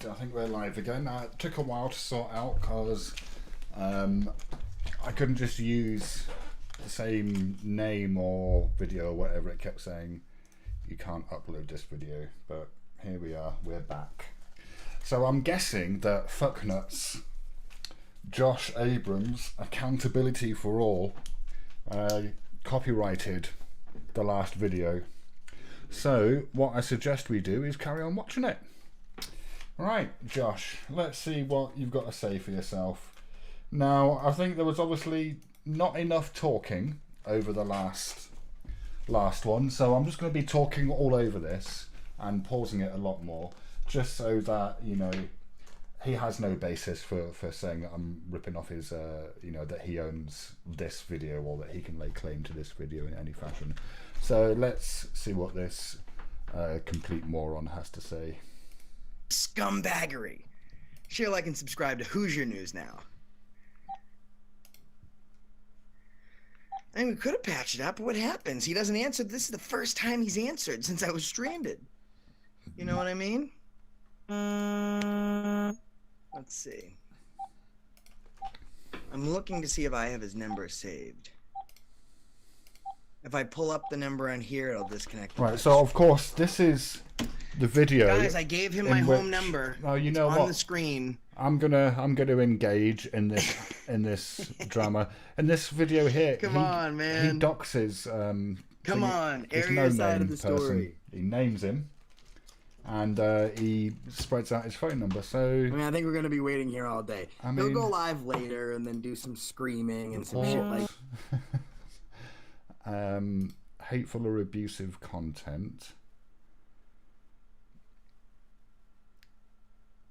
I think we're live again. It took a while to sort out because I couldn't just use the same name or video or whatever. It kept saying you can't upload this video, but here we are, we're back. So I'm guessing that Fucknuts, Josh Abrams, Accountability for All, copyrighted the last video. So what I suggest we do is carry on watching it. Right, Josh, let's see what you've got to say for yourself. Now, I think there was obviously not enough talking over the last one, so I'm just going to be talking all over this and pausing it a lot more, just so that, you know, he has no basis for saying that I'm ripping off his, you know, that he owns this video or that he can lay claim to this video in any fashion. So let's see what this complete moron has to say. Scumbaggery. Share, like, and subscribe to Hoosier News now. I mean, we could have patched it up, but what happens? He doesn't answer. This is the first time he's answered since I was stranded. You know what I mean? Let's see. I'm looking to see if I have his number saved. If I pull up the number on here, it'll disconnect. Right, so of course this is the video. Guys, I gave him my home number. Oh, you know it's what? on the screen. I'm gonna engage in this drama. In this video here, Come on, man. He doxes Come on, his air your side of the person. story. He names him, and he spreads out his phone number. So I mean, I think we're gonna be waiting here all day. I He'll mean, go live later and then do some screaming and some shit like. Hateful or abusive content,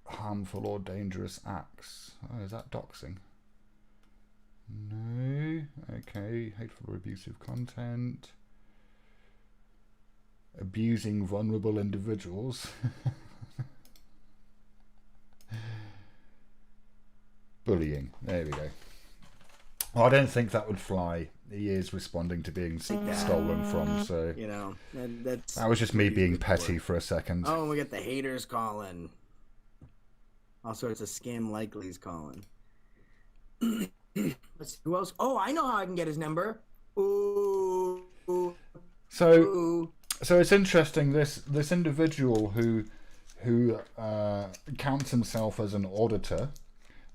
harmful or dangerous acts. Oh, is that doxing? No. Okay. Hateful or abusive content, abusing vulnerable individuals. Bullying. There we go. Well, I don't think that would fly. He is responding to being stolen from, so You know, that was just me being petty for a second. Oh, and we got the haters calling. All sorts of scam likelies calling. Let's see, who else? Oh, I know how I can get his number. Ooh. So it's interesting. This individual who counts himself as an auditor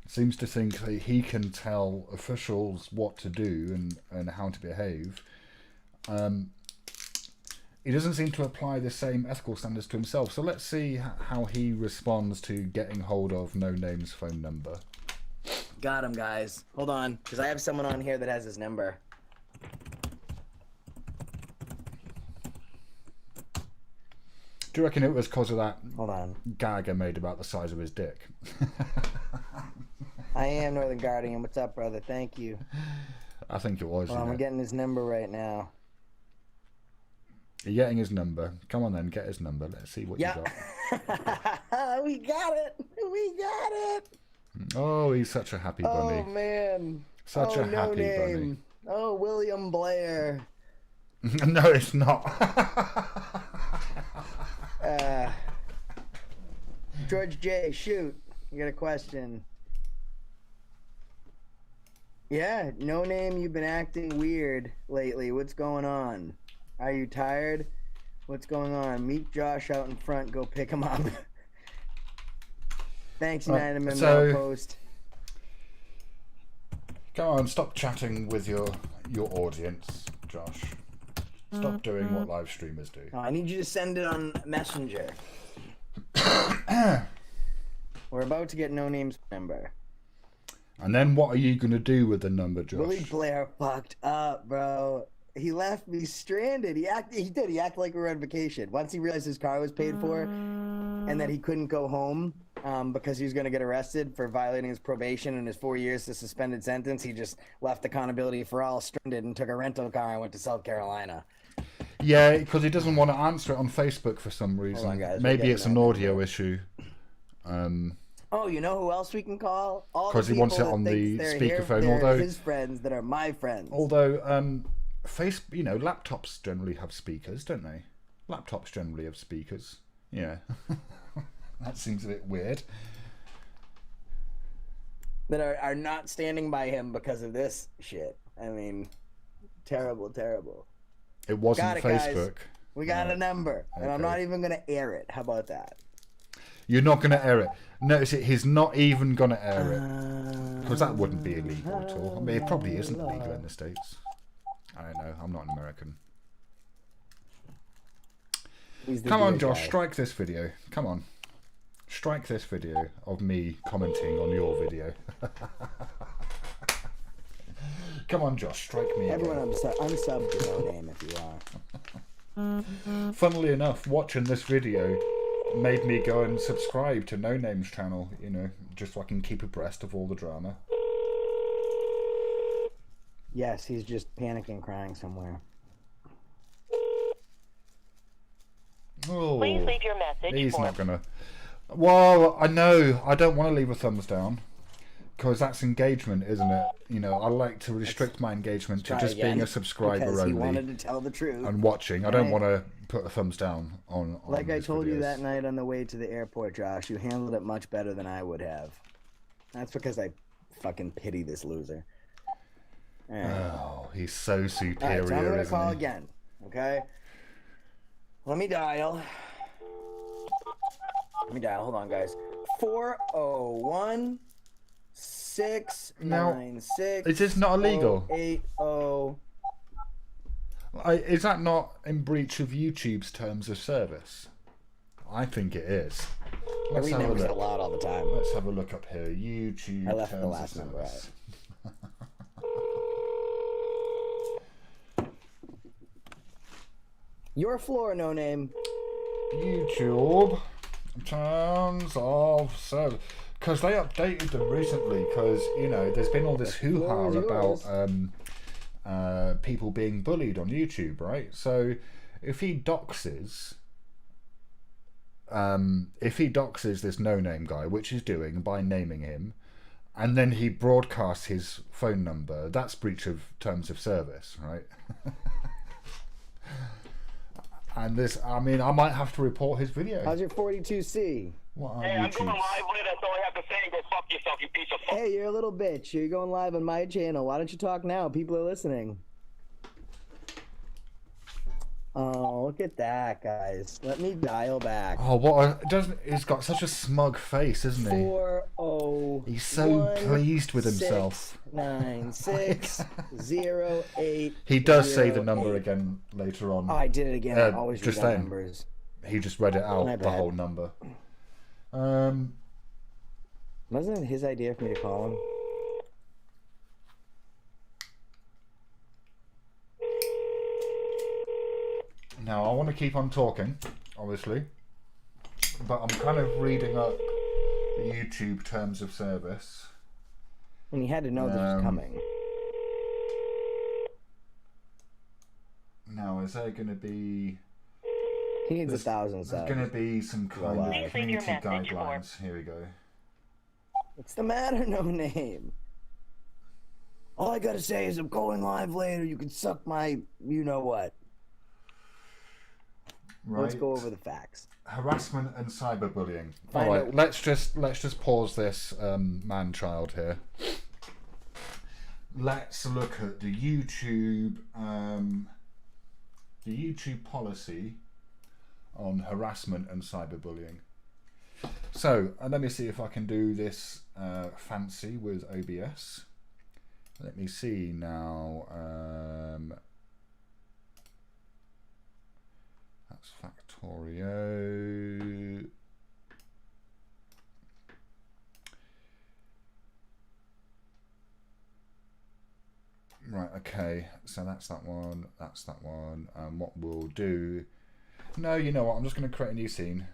seems to think that he can tell officials what to do and how to behave. He doesn't seem to apply the same ethical standards to himself. So let's see how he responds to getting hold of No Name's phone number. Got him, guys. Hold on, because I have someone on here that has his number. Do you reckon it was because of that Hold on. gag I made about the size of his dick? I am Northern Guardian. What's up, brother? Thank you. I think it was. Well, I'm getting his number right now. You're getting his number. Come on then, get his number. Let's see what you got. We got it. We got it. Oh, he's such a happy bunny. Oh, man. Such a happy bunny. Oh, William Blair. No, it's not. George J., shoot. You got a question. Yeah, No Name, you've been acting weird lately. What's going on? Are you tired? What's going on? Meet Josh out in front. Go pick him up. Thanks, United Men Post. Come on, stop chatting with your audience, Josh. Stop doing what live streamers do. Oh, I need you to send it on Messenger. We're about to get No Name's number. And then what are you going to do with the number, Josh? Willie Blair fucked up, bro. He left me stranded. He acted like we were on vacation. Once he realized his car was paid for and that he couldn't go home because he was going to get arrested for violating his probation and his 4 years to suspended sentence, he just left Accountability for All stranded and took a rental car and went to South Carolina. Yeah, because he doesn't want to answer it on Facebook for some reason. Hold on, guys. Maybe it's an audio issue. Oh, you know who else we can call? All because he wants it on the speakerphone. Although his friends that are my friends. Although laptops generally have speakers, don't they? Laptops generally have speakers. Yeah. That seems a bit weird. That are not standing by him because of this shit. I mean, terrible, terrible. It wasn't Got it, guys. Facebook. We got a number, and I'm Okay. not even gonna air it. How about that? You're not going to air it. Notice it. He's not even going to air it. Because that wouldn't be illegal at all. I mean, it probably isn't legal in the States. I don't know. I'm not an American. Come on, Josh. Strike this video. Come on. Strike this video of me commenting on your video. Come on, Josh. Strike me again. Everyone unsub to No Name if you are. Funnily enough, watching this video made me go and subscribe to No Name's channel, you know, just so I can keep abreast of all the drama. Yes, he's just panicking, crying somewhere. Oh, Please leave your message he's for... not gonna. Well, I know. I don't want to leave a thumbs down because that's engagement, isn't it? You know, I like to restrict my engagement to just being a subscriber because only he wanted to tell the truth. and watching. I don't want to put a thumbs down on Like I these told you videos. that night on the way to the airport, Josh, you handled it much better than I would have. That's because I fucking pity this loser. All right. Oh, he's so All superior, right, so I'm gonna isn't call he? again. Okay. Let me dial. Hold on, guys. 401 696. Is this not illegal? 80. Is that not in breach of YouTube's terms of service? I think it is. Let's We have a never say look. loud all the time. Let's have a look up here. YouTube I left terms the of last number out. service. Your floor, No Name. YouTube terms of service, because they updated them recently. Because you know, there's been all this hoo-ha floor is about people being bullied on YouTube, right? So if he doxes, this No Name guy, which he's doing by naming him, and then he broadcasts his phone number, that's breach of terms of service, right? And this, I mean, I might have to report his video. How's your 42C? What are Hey, I'm going YouTube's? live with it. That's all I have to say. Go fuck yourself, you piece of fuck. Hey, you're a little bitch. You're going live on my channel. Why don't you talk now? People are listening. Oh, look at that, guys. Let me dial back. Oh, what? He's got such a smug face, isn't he? 40. He's so pleased with himself. 9608. He does say the number again later on. Oh, I did it again. I always just read out then. numbers. He just read it out, My the bad. whole number. Wasn't it his idea for me to call him? Now, I want to keep on talking, obviously, but I'm kind of reading up the YouTube terms of service. And he had to know this was coming. Now, is there going to be... He needs 1,000 There's subs. going to be some kind of Please leave community your message for- guidelines. Here we go. What's the matter, No Name? All I gotta say is I'm going live later. You can suck my you-know-what. Right. Let's go over the facts. Harassment and cyberbullying. Find All right, out- let's just pause this man-child here. Let's look at the YouTube policy on harassment and cyberbullying. So, let me see if I can do this fancy with OBS. Let me see now. That's Factorio. Right, okay, so that's that one, and what we'll do... No, you know what, I'm just going to create a new scene.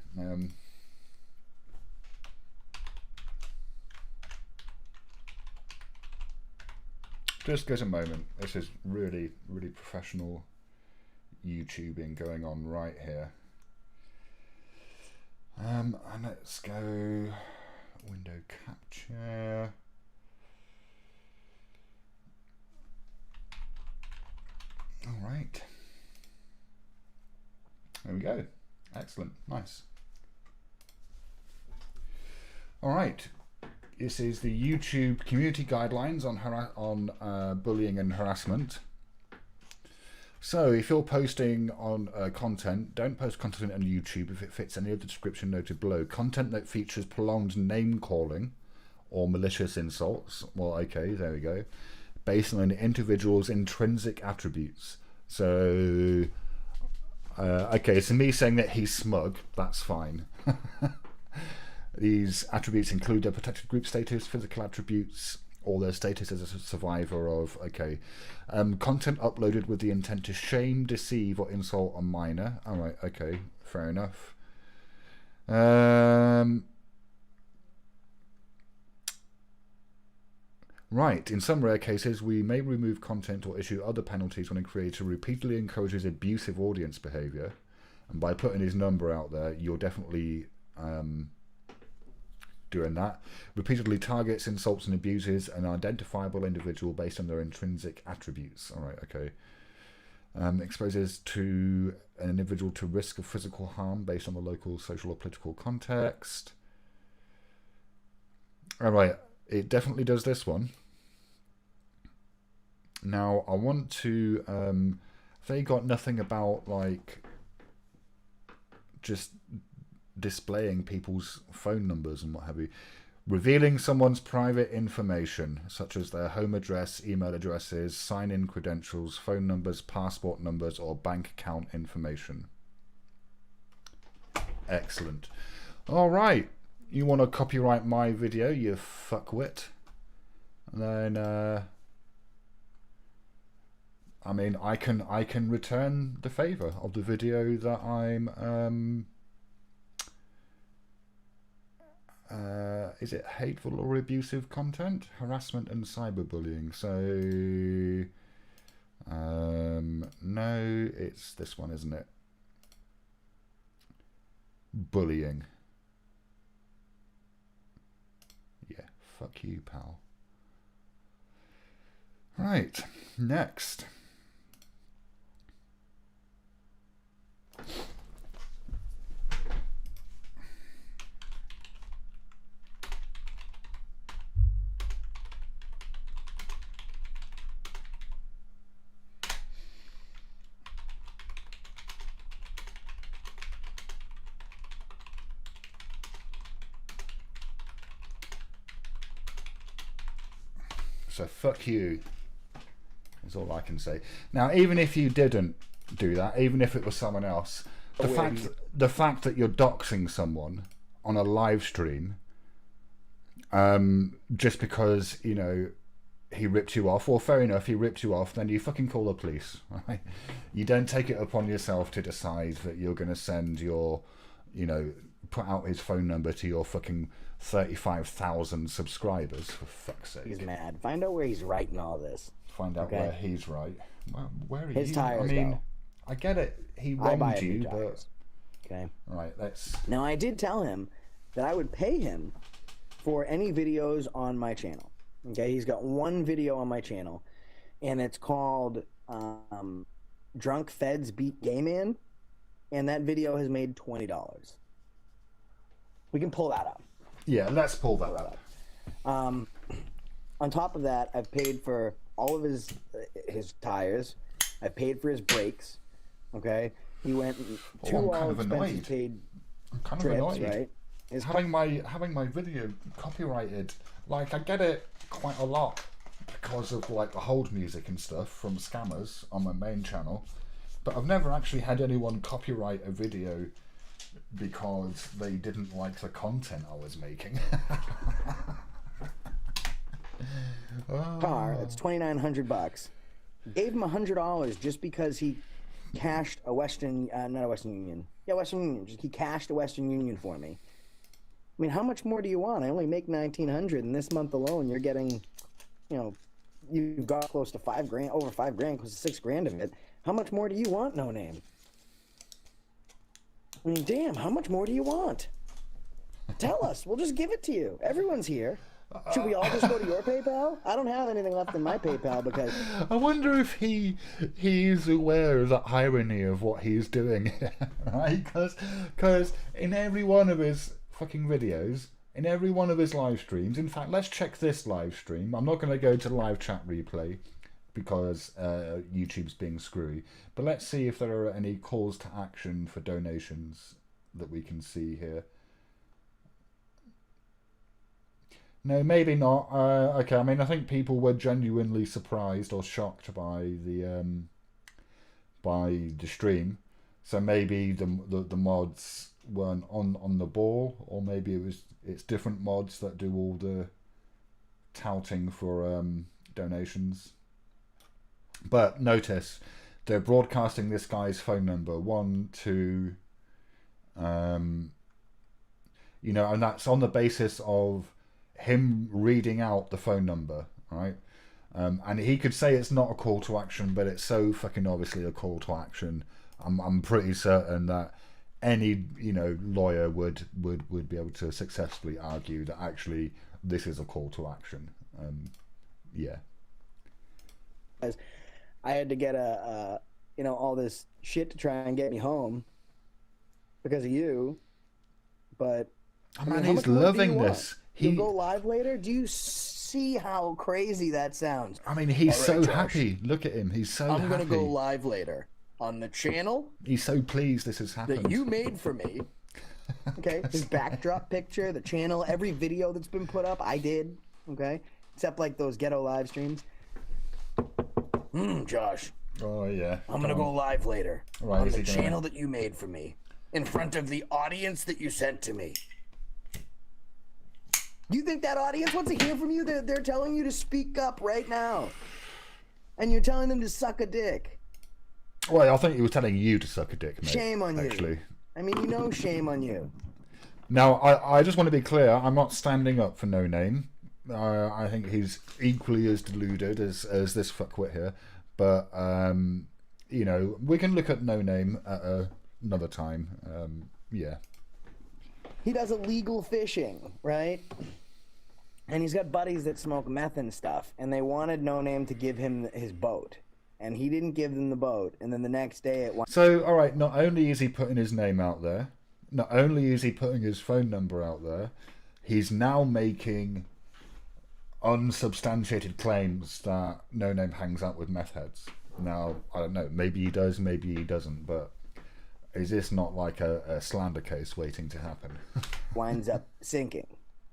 Just give us a moment. This is really, really professional YouTubing going on right here. And let's go window capture. All right. There we go. Excellent. Nice. All right. This is the YouTube community guidelines on bullying and harassment. So, if you're posting on content, don't post content on YouTube if it fits any of the description noted below. Content that features prolonged name calling or malicious insults. Well, okay, there we go. Based on an individual's intrinsic attributes. So, okay, so me saying that he's smug, that's fine. These attributes include their protected group status, physical attributes, or their status as a survivor of, okay. Content uploaded with the intent to shame, deceive, or insult a minor. Alright, okay, fair enough. Right, in some rare cases, we may remove content or issue other penalties when a creator repeatedly encourages abusive audience behaviour. And by putting his number out there, you're definitely doing that. Repeatedly targets, insults, and abuses an identifiable individual based on their intrinsic attributes. All right, okay. Exposes to an individual to risk of physical harm based on the local social or political context. All right, it definitely does this one. Now, I want to... they got nothing about, like, just displaying people's phone numbers and what have you. Revealing someone's private information, such as their home address, email addresses, sign-in credentials, phone numbers, passport numbers, or bank account information. Excellent. All right. You want to copyright my video, you fuckwit. And then, I mean, I can return the favour of the video that I'm, is it hateful or abusive content? Harassment and cyberbullying. So, no, it's this one, isn't it? Bullying. Yeah, fuck you, pal. Right, next. So fuck you is all I can say. Now, even if you didn't do that, even if it was someone else, the fact that you're doxing someone on a live stream, just because, you know, he ripped you off, well, fair enough, he ripped you off, then you fucking call the police, right? You don't take it upon yourself to decide that you're going to send your, you know, put out his phone number to your fucking 35,000 subscribers, for fuck's sake. He's mad. Find out where he's right in all this. Find out where he's right. Well, where are his you? tires, I mean, though. I get it. He I buy wronged a few you, tires. but... Okay. Right, let's... Now, I did tell him that I would pay him for any videos on my channel. Okay, he's got one video on my channel, and it's called Drunk Feds Beat Gay Man, and that video has made $20. We can pull that up. Yeah, let's pull that up. On top of that, I've paid for all of his tires. I paid for his brakes. Okay, he went two all expenses paid trips, right? Having my video copyrighted, like, I get it quite a lot because of like the hold music and stuff from scammers on my main channel, but I've never actually had anyone copyright a video because they didn't like the content I was making. Car, it's $2,900. Gave him $100 just because he cashed a Western Union. He cashed a Western Union for me. I mean, how much more do you want? I only make $1,900, and this month alone, you're getting, you know, you've got close to $5,000, over $5,000, close to $6,000 of it. How much more do you want, No Name? I mean, damn, how much more do you want? Tell us. We'll just give it to you. Everyone's here. Should we all just go to your PayPal? I don't have anything left in my PayPal because... I wonder if he's aware of the irony of what he's doing, right? Because in every one of his fucking videos, in every one of his live streams. In fact, let's check this live stream. I'm not going to go to live chat replay because YouTube's being screwy. But let's see if there are any calls to action for donations that we can see here. No, maybe not. Okay, I mean, I think people were genuinely surprised or shocked by the stream. So maybe the mods weren't on the ball, or maybe it's different mods that do all the touting for donations. But notice they're broadcasting this guy's phone number, 1, 2, and that's on the basis of him reading out the phone number, right? And he could say it's not a call to action, but it's so fucking obviously a call to action. I'm pretty certain that any lawyer would be able to successfully argue that actually this is a call to action. Yeah. I had to get all this shit to try and get me home because of you, but oh, man, he's loving this. You'll go live later? Do you see how crazy that sounds? I mean, he's so happy. Look at him. He's so happy. I'm going to go live later on the channel. He's so pleased this has happened. That you made for me. Okay? His backdrop picture, the channel, every video that's been put up, I did. Okay? Except like those ghetto live streams. Josh. Oh, yeah. I'm going to go live later on the channel that you made for me. In front of the audience that you sent to me. You think that audience wants to hear from you? They're telling you to speak up right now. And you're telling them to suck a dick. Well, I think he was telling you to suck a dick, mate. Shame on actually. You. I mean, shame on you. Now, I just want to be clear. I'm not standing up for No Name. I think he's equally as deluded as this fuckwit here. But, we can look at No Name at another time. Yeah. He does illegal fishing, right? And he's got buddies that smoke meth and stuff, and they wanted No Name to give him his boat, and he didn't give them the boat. And then the next day it went. So, all right, not only is he putting his name out there, not only is he putting his phone number out there, he's now making unsubstantiated claims that No Name hangs out with meth heads. Now, I don't know, maybe he does, maybe he doesn't, but is this not like a slander case waiting to happen? Winds up sinking,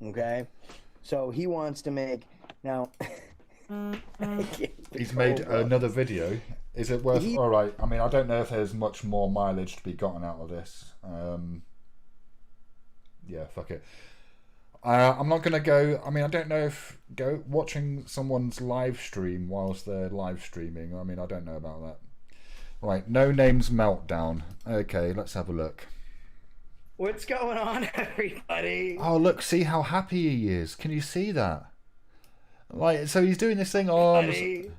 okay? So he wants to make now. He's made another video. Is it worth? All right. I mean, I don't know if there's much more mileage to be gotten out of this. Yeah, fuck it. I'm not gonna go. I mean, I don't know if watching someone's live stream whilst they're live streaming. I mean, I don't know about that. Right, No Name's meltdown. Okay, let's have a look. What's going on, everybody? Oh, look, see how happy he is. Can you see that? Like, so he's doing this thing. Oh,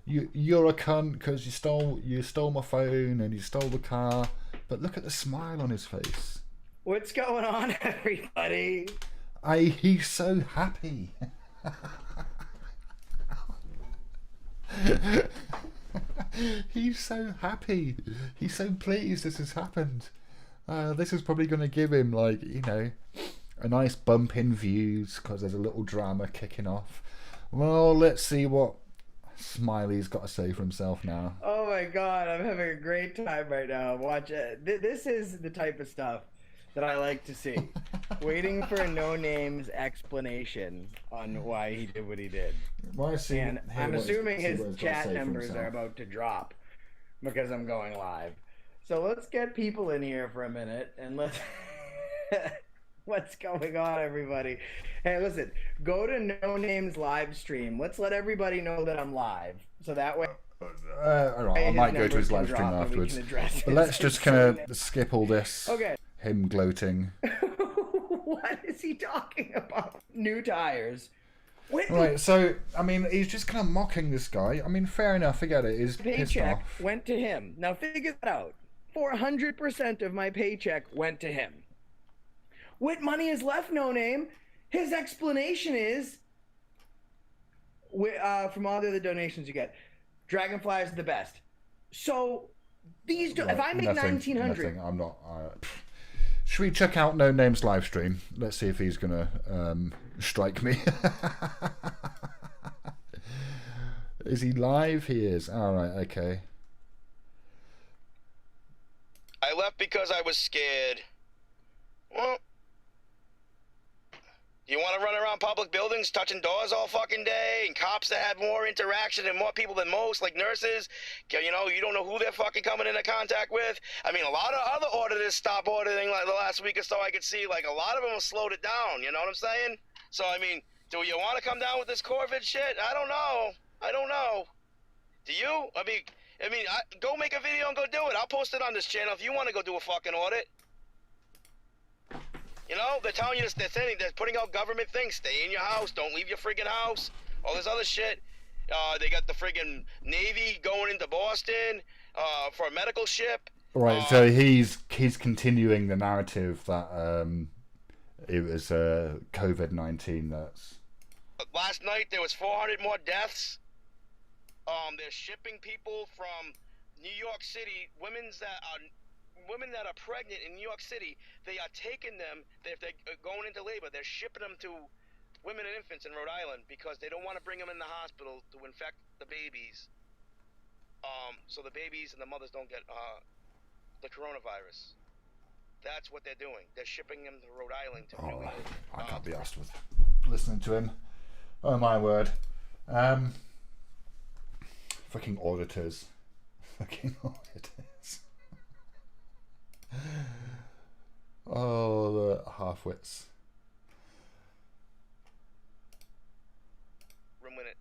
you're a cunt because you stole my phone and you stole the car. But look at the smile on his face. What's going on, everybody? He's so happy. He's so happy. He's so pleased this has happened. This is probably going to give him, like, a nice bump in views because there's a little drama kicking off. Well, let's see what Smiley's got to say for himself now. Oh my god, I'm having a great time right now. Watch it. This is the type of stuff that I like to see. Waiting for No Name's explanation on why he did what he did. And I'm assuming his chat numbers are about to drop because I'm going live. So let's get people in here for a minute and let's... What's going on, everybody? Hey, listen, go to No Name's live stream. Let's let everybody know that I'm live. So that way... all right, I might go to his live stream afterwards. But let's just kind of skip all this. Okay. Him gloating. What is he talking about? New tires. Right, so, I mean, he's just kind of mocking this guy. I mean, fair enough, forget it. He's pissed paycheck off. Went to him. Now, figure that out. 400% of my paycheck went to him. What money is left, No Name? His explanation is, from all the other donations you get, Dragonfly is the best. So, these, if I make 1,900... I'm not... should we check out No Name's live stream? Let's see if he's gonna strike me. Is he live? He is. All right. Okay. I left because I was scared. Well, you want to run around public buildings touching doors all fucking day, and cops that have more interaction and more people than most, like nurses, you know, you don't know who they're fucking coming into contact with. I mean, a lot of other auditors stopped auditing like the last week or so. I could see, like, a lot of them have slowed it down, you know what I'm saying? So, I mean, do you want to come down with this COVID shit? I don't know. Do you? I mean, go make a video and go do it. I'll post it on this channel if you want to go do a fucking audit. You know, they're telling you this, they're putting out government things. Stay in your house. Don't leave your friggin' house. All this other shit. They got the friggin' Navy going into Boston for a medical ship. Right, so he's continuing the narrative that it was COVID-19 that's... Last night there was 400 more deaths. They're shipping people from New York City, women that are pregnant in New York City. They are taking them, if they're going into labor, they're shipping them to women and infants in Rhode Island because they don't want to bring them in the hospital to infect the babies. So the babies and the mothers don't get the coronavirus. That's what they're doing. They're shipping them to Rhode Island to I can't be asked with listening to him. Oh my word. Fucking auditors. Fucking auditors. Oh, the half-wits.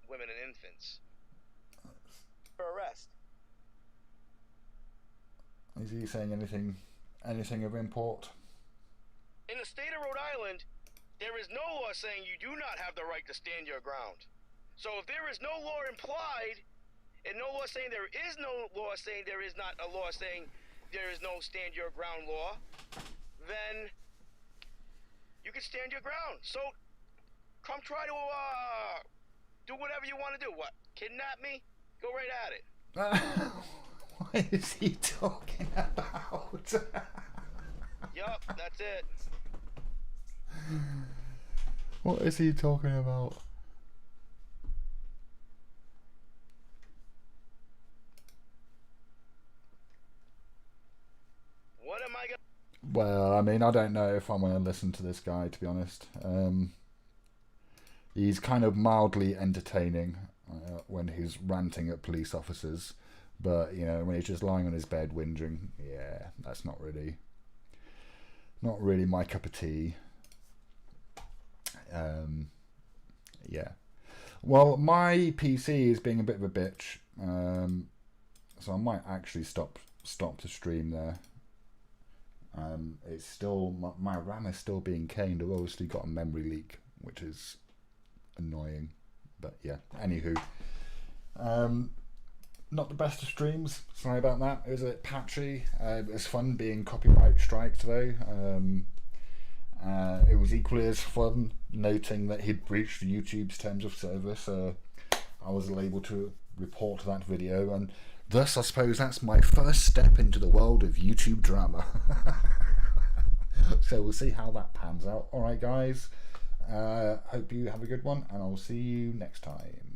Women and infants. For arrest. Is he saying anything of import? In the state of Rhode Island, there is no law saying you do not have the right to stand your ground. So if there is no law implied, and no law saying there is no law saying there is not a law saying there is no stand your ground law, then you can stand your ground. So come try to do whatever you want to do. What? Kidnap me? Go right at it. What is he talking about? Yup, that's it. What is he talking about? What am I gonna... Well, I mean, I don't know if I'm going to listen to this guy, to be honest. He's kind of mildly entertaining when he's ranting at police officers, but, you know, when he's just lying on his bed whinging, yeah, that's not really my cup of tea. Yeah. Well, my PC is being a bit of a bitch, so I might actually stop the stream there. It's still my RAM is still being caned. I've obviously got a memory leak, which is annoying. But yeah, anywho, not the best of streams. Sorry about that. It was a bit patchy. It was fun being copyright striked though. It was equally as fun noting that he'd breached YouTube's terms of service. I was able to report that video, and thus I suppose that's my first step into the world of YouTube drama. So we'll see how that pans out. Alright guys, hope you have a good one, and I'll see you next time.